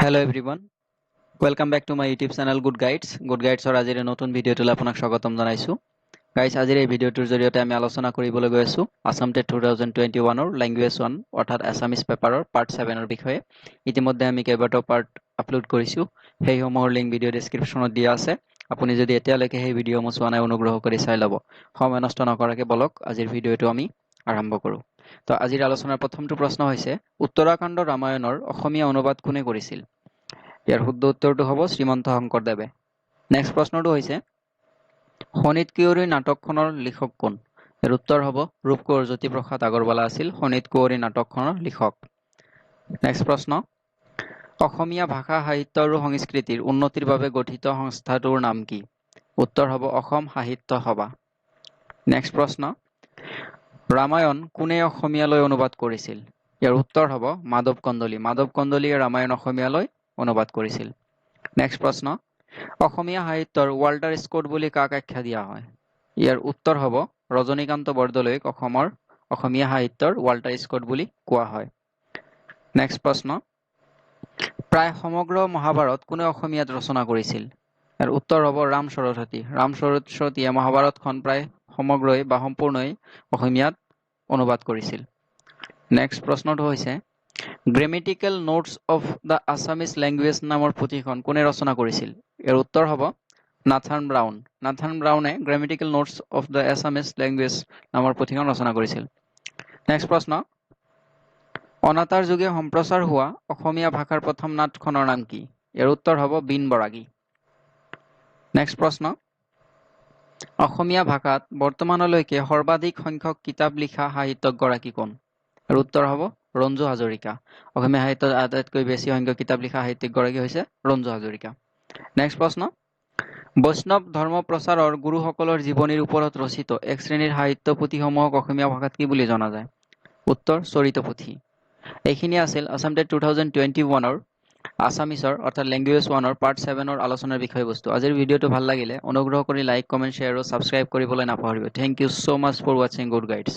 Hello everyone, welcome back to my YouTube channel Goodguides. Goodguides or আজিৰ নতুন ভিডিঅ'টোলৈ আপোনাক স্বাগতম জনাইছো। গাইস আজিৰ এই ভিডিঅ'টোৰ জৰিয়তে আমি আলোচনা কৰিবলৈ গৈ আছো Assam Tet 2021 ৰ ল্যাঙ্গুৱেজ 1 অৰ্থাৎ Assamese পেপাৰৰ পাৰ্ট 7 ৰ বিষয়ে। ইতিমধ্যে আমি কেইবাটাও পাৰ্ট আপলোড কৰিছো। সেই সমূহৰ লিংক ভিডিঅ' ডেসক্ৰিপচনত দিয়া আছে। আপুনি যদি এতিয়ালৈকে সেই ভিডিঅ'সমূহ চোৱা নাই অনুগ্ৰহ কৰি চাই ল'ব। সময় নষ্ট নকৰাকৈ বলক আজিৰ ভিডিঅ'টো আমি আৰম্ভ কৰো। তো আজিৰ আলোচনাৰ প্ৰথমটো প্ৰশ্ন হৈছে উত্তৰাখণ্ড ৰামায়ণৰ অসমীয়া অনুবাদ কোনে কৰিছিল? ইয়াৰ শুদ্ধ উত্তৰটো হ'ব শ্ৰীমন্ত শংকৰদেৱে। নেক্সট প্ৰশ্নটো হৈছে শোণিত কুঁৱৰী নাটকখনৰ লিখক কোন? ইয়াৰ উত্তৰ হ'ব ৰূপকোঁৱৰ জ্যোতিপ্ৰসাদ আগৰৱালা আছিল শোণিত কুঁৱৰী নাটকখনৰ লিখক। নেক্সট প্ৰশ্ন অসমীয়া ভাষা সাহিত্য আৰু সংস্কৃতিৰ উন্নতিৰ বাবে গঠিত সংস্থাটোৰ নাম কি? উত্তৰ হ'ব অসম সাহিত্য সভা। নেক্সট প্ৰশ্ন ৰামায়ণ কোনে অসমীয়ালৈ অনুবাদ কৰিছিল? ইয়াৰ উত্তৰ হ'ব মাধৱ কন্দলী। মাধৱ কন্দলীয়ে ৰামায়ণ অসমীয়ালৈ অনুবাদ কৰিছিল। নেক্সট প্ৰশ্ন অসমীয়া সাহিত্যৰ ৱাল্টাৰ স্কট বুলি কাক আখ্যা দিয়া হয়? ইয়াৰ উত্তৰ হ'ব ৰজনীকান্ত বৰদলৈক অসমৰ অসমীয়া সাহিত্যৰ ৱাল্টাৰ স্কট বুলি কোৱা হয়। নেক্সট প্ৰশ্ন প্ৰায় সমগ্ৰ মহাভাৰত কোনে অসমীয়াত ৰচনা কৰিছিল? ইয়াৰ উত্তৰ হ'ব ৰামচৰণ হাতী। ৰামচৰণ হাতীয়ে মহাভাৰতখন প্ৰায় সমগ্ৰই বা সম্পূৰ্ণই অসমীয়াত অনুবাদ কৰিছিল। নেক্সট প্ৰশ্নটো হৈছে grammatical notes of the Assamese language নামৰ পুথিখন কোনে ৰচনা কৰিছিল? ইয়াৰ উত্তৰ হ'ব নাথান ব্ৰাউন। নাথান ব্ৰাউনে grammatical notes of the Assamese language নামৰ পুথিখন ৰচনা কৰিছিল। নেক্সট প্ৰশ্ন অনাতাঁৰ যোগে সম্প্ৰচাৰ হোৱা অসমীয়া ভাষাৰ প্ৰথম নাটখনৰ নাম কি? ইয়াৰ উত্তৰ হ'ব বিন বৰাগী। নেক্সট প্ৰশ্ন অসমীয়া ভাষাত বৰ্তমানলৈকে সৰ্বাধিক সংখ্যক কিতাপ লিখা সাহিত্যিকগৰাকী কোন? ইয়াৰ উত্তৰ হ'ব ৰঞ্জু হাজৰিকা। অসমীয়া সাহিত্যত আটাইতকৈ বেছি সংখ্যক কিতাপ লিখা সাহিত্যিকগৰাকী হৈছে ৰঞ্জু হাজৰিকা। নেক্সট প্ৰশ্ন বৈষ্ণৱ ধৰ্ম প্ৰচাৰৰ গুৰুসকলৰ জীৱনীৰ ওপৰত ৰচিত এক শ্ৰেণীৰ সাহিত্য পুথিসমূহক অসমীয়া ভাষাত কি বুলি জনা যায়? উত্তৰ চৰিত পুথি। এইখিনি আছিল আছাম টেট 2021 ৰ আছামিছৰ অৰ্থাৎ ল্যাঙ্গুৱেজ 1 ৰ পাৰ্ট 7 ৰ আলোচনাৰ বিষয়বস্তু। আজিৰ ভিডিঅ'টো ভাল লাগিলে অনুগ্ৰহ কৰি লাইক, কমেন্ট, শ্বেয়াৰ আৰু সাবস্ক্ৰাইব কৰিবলৈ নাপাহৰিব। Thank you so much for watching good guides.